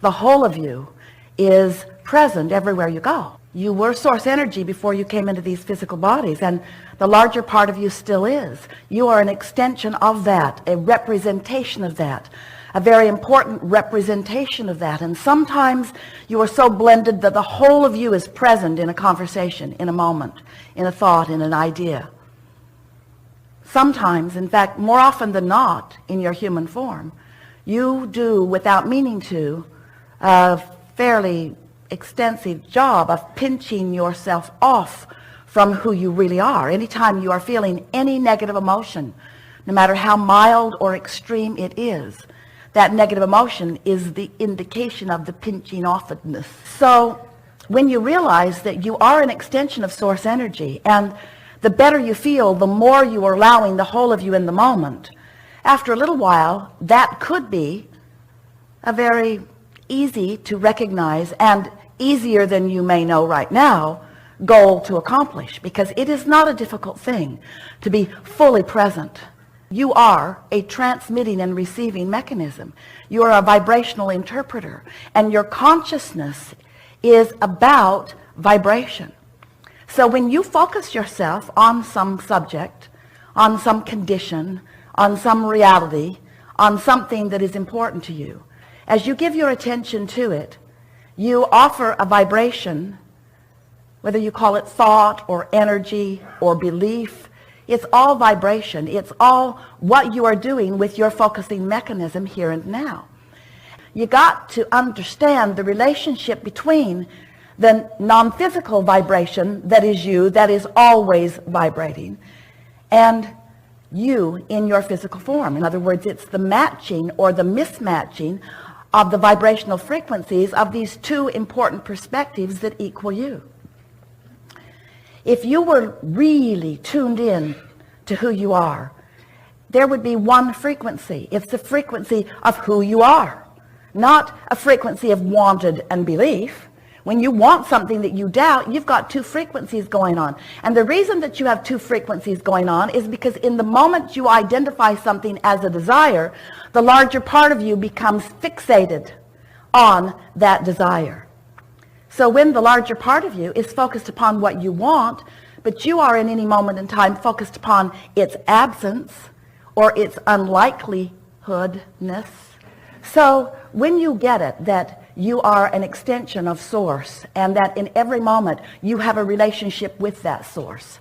The whole of you is present everywhere you go. You were source energy before you came into these physical bodies, and the larger part of you still is. You are an extension of that, a representation of that, a very important representation of that. And sometimes you are so blended that the whole of you is present in a conversation, in a moment, in a thought, in an idea. Sometimes, in fact, more often than not, in your human form, you do, without meaning to, a fairly extensive job of pinching yourself off from who you really are. Anytime you are feeling any negative emotion, no matter how mild or extreme it is, that negative emotion is the indication of the pinching offedness. So when you realize that you are an extension of source energy, and the better you feel, the more you are allowing the whole of you in the moment, after a little while, that could be a very easy to recognize, and easier than you may know right now, goal to accomplish, because it is not a difficult thing to be fully present. You are a transmitting and receiving mechanism. You are a vibrational interpreter, and your consciousness is about vibration. So when you focus yourself on some subject, on some condition, on some reality, on something that is important to you, as you give your attention to it, you offer a vibration, whether you call it thought or energy or belief. It's all vibration. It's all what you are doing with your focusing mechanism here and now. You got to understand the relationship between the non-physical vibration that is you, that is always vibrating, and you in your physical form. In other words, it's the matching or the mismatching of the vibrational frequencies of these two important perspectives that equal you. If you were really tuned in to who you are, there would be one frequency. It's the frequency of who you are, not a frequency of wanted and belief. When you want something that you doubt, you've got two frequencies going on. And the reason that you have two frequencies going on is because in the moment you identify something as a desire, the larger part of you becomes fixated on that desire. So when the larger part of you is focused upon what you want, but you are in any moment in time focused upon its absence or its unlikelihoodness. So when you get it, that you are an extension of source, and that in every moment you have a relationship with that source,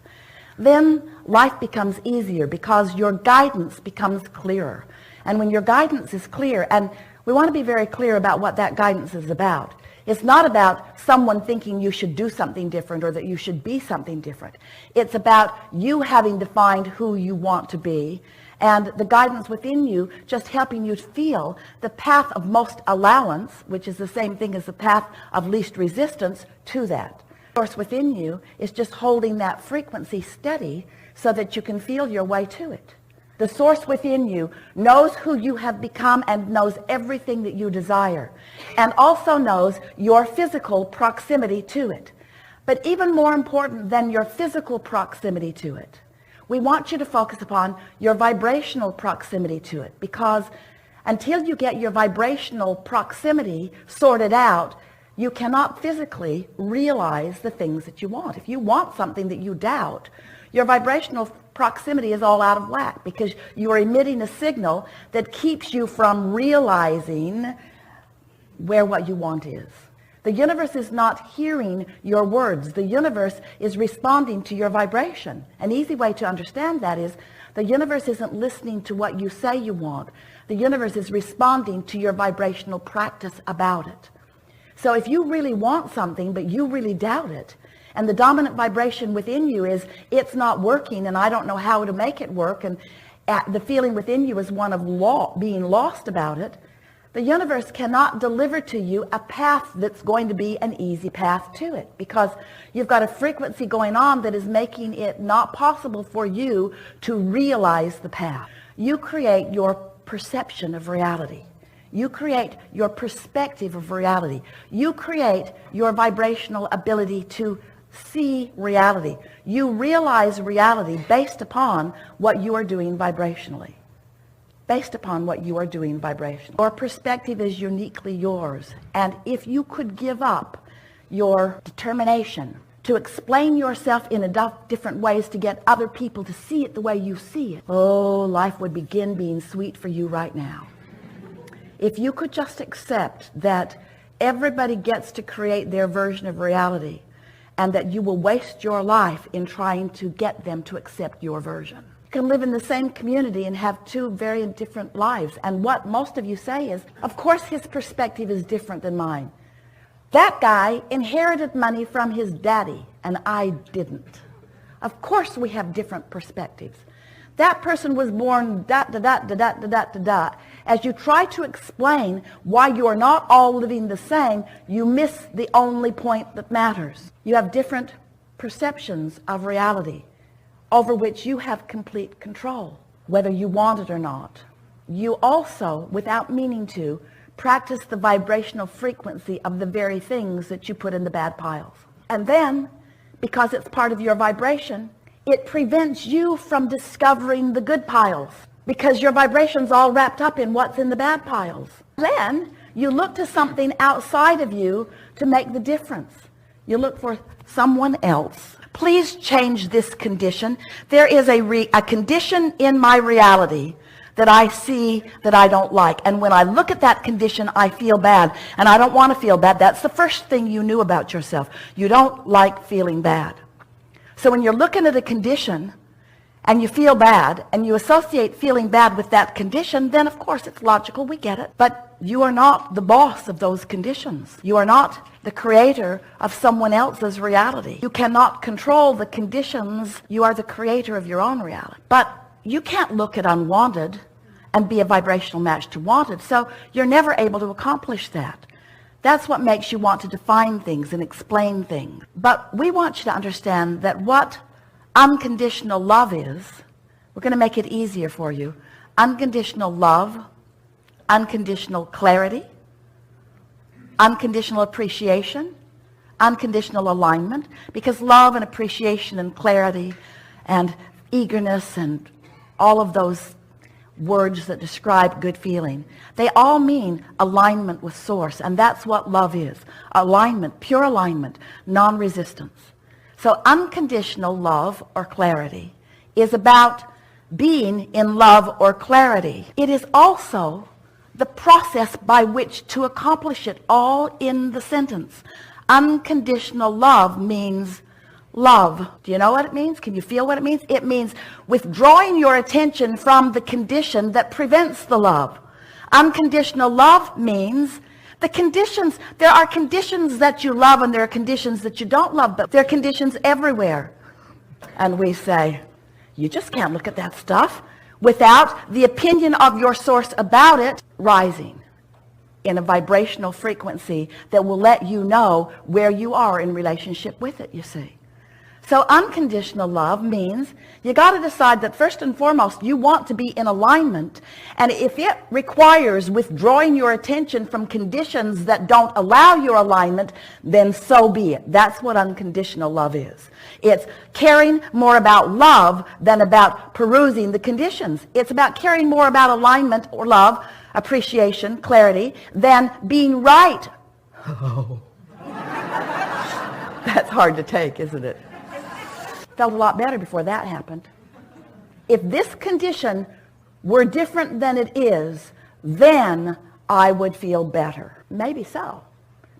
then life becomes easier because your guidance becomes clearer. And when your guidance is clear, and we want to be very clear about what that guidance is about. It's not about someone thinking you should do something different or that you should be something different. It's about you having defined who you want to be, and the guidance within you just helping you feel the path of most allowance, which is the same thing as the path of least resistance to that. The source within you is just holding that frequency steady so that you can feel your way to it. The source within you knows who you have become and knows everything that you desire, and also knows your physical proximity to it. But even more important than your physical proximity to it, we want you to focus upon your vibrational proximity to it, because until you get your vibrational proximity sorted out, you cannot physically realize the things that you want. If you want something that you doubt, your vibrational proximity is all out of whack because you are emitting a signal that keeps you from realizing where what you want is. The universe is not hearing your words. The universe is responding to your vibration. An easy way to understand that is the universe isn't listening to what you say you want. The universe is responding to your vibrational practice about it. So if you really want something, but you really doubt it, and the dominant vibration within you is, it's not working and I don't know how to make it work, and the feeling within you is one of being lost about it, the universe cannot deliver to you a path that's going to be an easy path to it, because you've got a frequency going on that is making it not possible for you to realize the path. You create your perception of reality. You create your perspective of reality. You create your vibrational ability to see reality. You realize reality based upon what you are doing vibrationally. based upon what you are doing vibrationally. Your perspective is uniquely yours. And if you could give up your determination to explain yourself in different ways to get other people to see it the way you see it, oh, life would begin being sweet for you right now. If you could just accept that everybody gets to create their version of reality and that you will waste your life in trying to get them to accept your version. You can live in the same community and have two very different lives. And what most of you say is, of course his perspective is different than mine. That guy inherited money from his daddy, and I didn't. Of course we have different perspectives. That person was born da-da-da-da-da-da-da-da. As you try to explain why you are not all living the same, you miss the only point that matters. You have different perceptions of reality over which you have complete control, whether you want it or not. You also, without meaning to, practice the vibrational frequency of the very things that you put in the bad piles. And then, because it's part of your vibration, it prevents you from discovering the good piles, because your vibration's all wrapped up in what's in the bad piles. Then you look to something outside of you to make the difference. You look for someone else. Please change this condition. There is a condition in my reality that I see that I don't like. And when I look at that condition, I feel bad. And I don't want to feel bad. That's the first thing you knew about yourself. You don't like feeling bad. So when you're looking at a condition and you feel bad and you associate feeling bad with that condition, then of course it's logical, we get it. But you are not the boss of those conditions. You are not the creator of someone else's reality. You cannot control the conditions. You are the creator of your own reality. But you can't look at unwanted and be a vibrational match to wanted, so you're never able to accomplish that. That's what makes you want to define things and explain things. But we want you to understand that what unconditional love is, we're going to make it easier for you. Unconditional love, unconditional clarity, unconditional appreciation, unconditional alignment, because love and appreciation and clarity and eagerness and all of those words that describe good feeling, they all mean alignment with source, and that's what love is. Alignment, pure alignment, non-resistance. So unconditional love or clarity is about being in love or clarity. It is also the process by which to accomplish it, all in the sentence. Unconditional love means love. Do you know what it means? Can you feel what it means? It means withdrawing your attention from the condition that prevents the love. Unconditional love means the conditions. There are conditions that you love and there are conditions that you don't love, but there are conditions everywhere. And we say, you just can't look at that stuff without the opinion of your source about it rising in a vibrational frequency that will let you know where you are in relationship with it, you see. So unconditional love means you got to decide that first and foremost you want to be in alignment, and if it requires withdrawing your attention from conditions that don't allow your alignment, then so be it. That's what unconditional love is. It's caring more about love than about perusing the conditions. It's about caring more about alignment or love, appreciation, clarity, than being right. Oh. That's hard to take, isn't it? Felt a lot better before that happened. If this condition were different than it is, then I would feel better. Maybe so.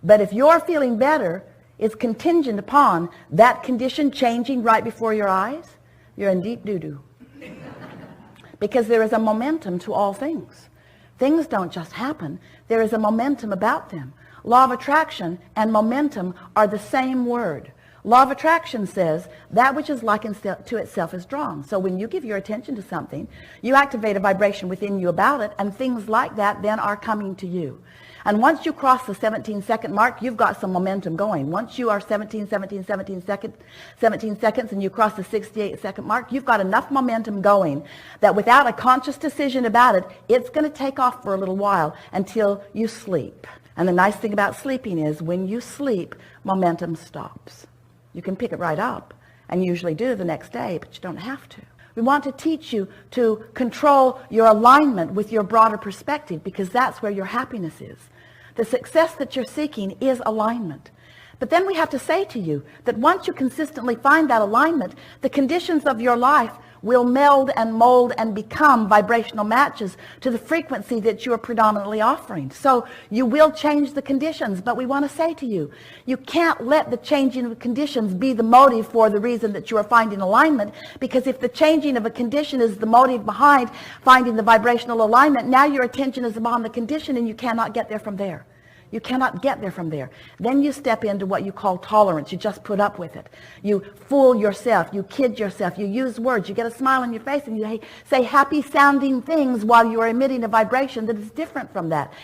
But if your feeling better is contingent upon that condition changing right before your eyes, you're in deep doo-doo. Because there is a momentum to all things. Things don't just happen. There is a momentum about them. Law of attraction and momentum are the same word. Law of attraction says that which is likened to itself is drawn. So when you give your attention to something, you activate a vibration within you about it, and things like that then are coming to you. And once you cross the 17-second mark, you've got some momentum going. Once you are 17 seconds, and you cross the 68-second mark, you've got enough momentum going that without a conscious decision about it, it's going to take off for a little while until you sleep. And the nice thing about sleeping is when you sleep, momentum stops. You can pick it right up, and usually do the next day, but you don't have to. We want to teach you to control your alignment with your broader perspective, because that's where your happiness is. The success that you're seeking is alignment. But then we have to say to you that once you consistently find that alignment, the conditions of your life will meld and mold and become vibrational matches to the frequency that you are predominantly offering. So you will change the conditions, but we want to say to you, you can't let the changing of conditions be the motive for the reason that you are finding alignment, because if the changing of a condition is the motive behind finding the vibrational alignment, now your attention is upon the condition and you cannot get there from there. You cannot get there from there. Then you step into what you call tolerance. You just put up with it. You fool yourself. You kid yourself. You use words. You get a smile on your face and you say happy-sounding things while you are emitting a vibration that is different from that.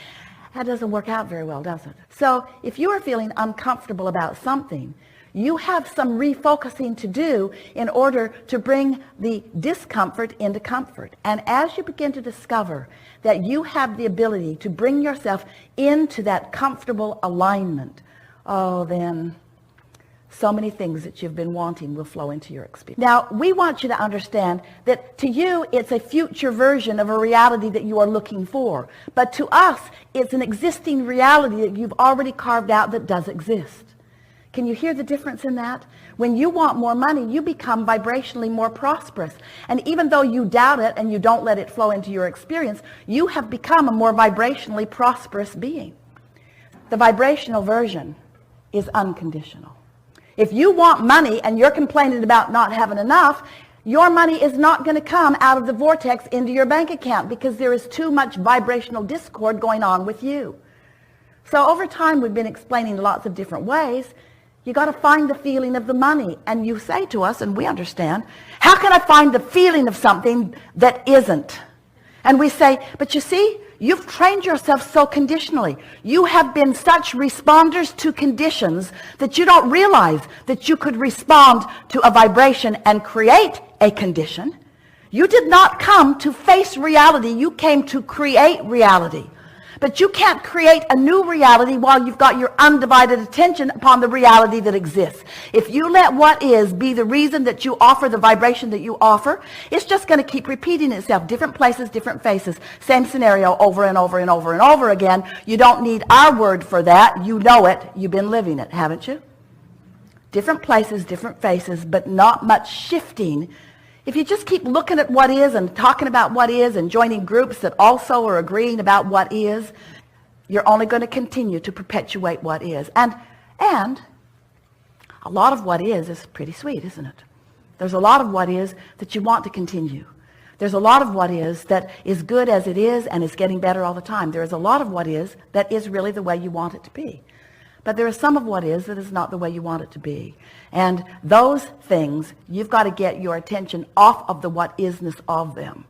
That doesn't work out very well, does it? So if you are feeling uncomfortable about something, you have some refocusing to do in order to bring the discomfort into comfort. And as you begin to discover that you have the ability to bring yourself into that comfortable alignment, oh, then so many things that you've been wanting will flow into your experience. Now, we want you to understand that to you, it's a future version of a reality that you are looking for. But to us, it's an existing reality that you've already carved out that does exist. Can you hear the difference in that? When you want more money, you become vibrationally more prosperous. And even though you doubt it and you don't let it flow into your experience, you have become a more vibrationally prosperous being. The vibrational version is unconditional. If you want money and you're complaining about not having enough, your money is not going to come out of the vortex into your bank account, because there is too much vibrational discord going on with you. So over time, we've been explaining lots of different ways. You got to find the feeling of the money. And you say to us, and we understand, how can I find the feeling of something that isn't? And we say, but you see, you've trained yourself so conditionally. You have been such responders to conditions that you don't realize that you could respond to a vibration and create a condition. You did not come to face reality. You came to create reality. But you can't create a new reality while you've got your undivided attention upon the reality that exists. If you let what is be the reason that you offer the vibration that you offer, it's just going to keep repeating itself. Different places, different faces. Same scenario over and over and over and over again. You don't need our word for that. You know it. You've been living it, haven't you? Different places, different faces, but not much shifting. If you just keep looking at what is and talking about what is and joining groups that also are agreeing about what is, you're only going to continue to perpetuate what is. And a lot of what is pretty sweet, isn't it? There's a lot of what is that you want to continue. There's a lot of what is that is good as it is and is getting better all the time. There is a lot of what is that is really the way you want it to be. But there is some of what is that is not the way you want it to be. And those things, you've got to get your attention off of the what isness of them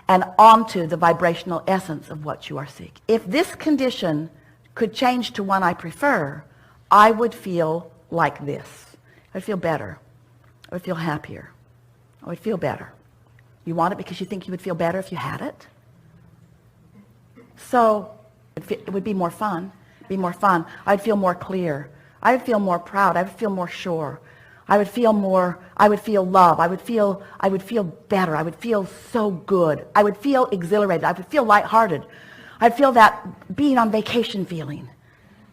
and onto the vibrational essence of what you are seeking. If this condition could change to one I prefer, I would feel like this. I would feel better. I would feel happier. I would feel better. You want it because you think you would feel better if you had it? So it would be more fun. Be more fun. I'd feel more clear. I would feel more proud. I would feel more sure. I would feel more, I would feel love. I would feel better. I would feel so good. I would feel exhilarated. I would feel lighthearted. I'd feel that being on vacation feeling.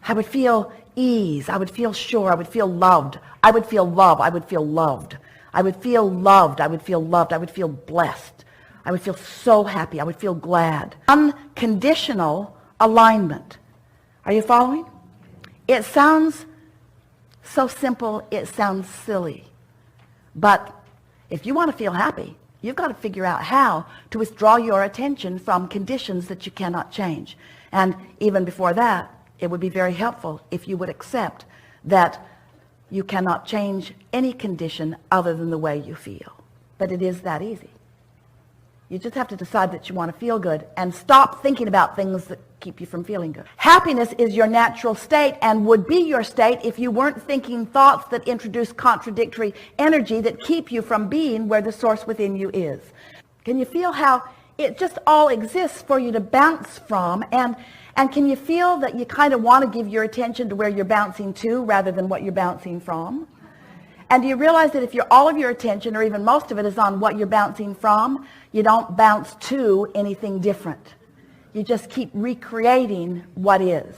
I would feel ease. I would feel sure. I would feel loved. I would feel love. I would feel loved. I would feel loved. I would feel loved. I would feel blessed. I would feel so happy. I would feel glad. Unconditional alignment. Are you following? It sounds so simple, it sounds silly. But if you want to feel happy, you've got to figure out how to withdraw your attention from conditions that you cannot change. And even before that, it would be very helpful if you would accept that you cannot change any condition other than the way you feel. But it is that easy. You just have to decide that you want to feel good and stop thinking about things that keep you from feeling good. Happiness is your natural state and would be your state if you weren't thinking thoughts that introduce contradictory energy that keep you from being where the source within you is. Can you feel how it just all exists for you to bounce from? And can you feel that you kind of want to give your attention to where you're bouncing to rather than what you're bouncing from? And do you realize that if all of your attention, or even most of it, is on what you're bouncing from, you don't bounce to anything different. You just keep recreating what is.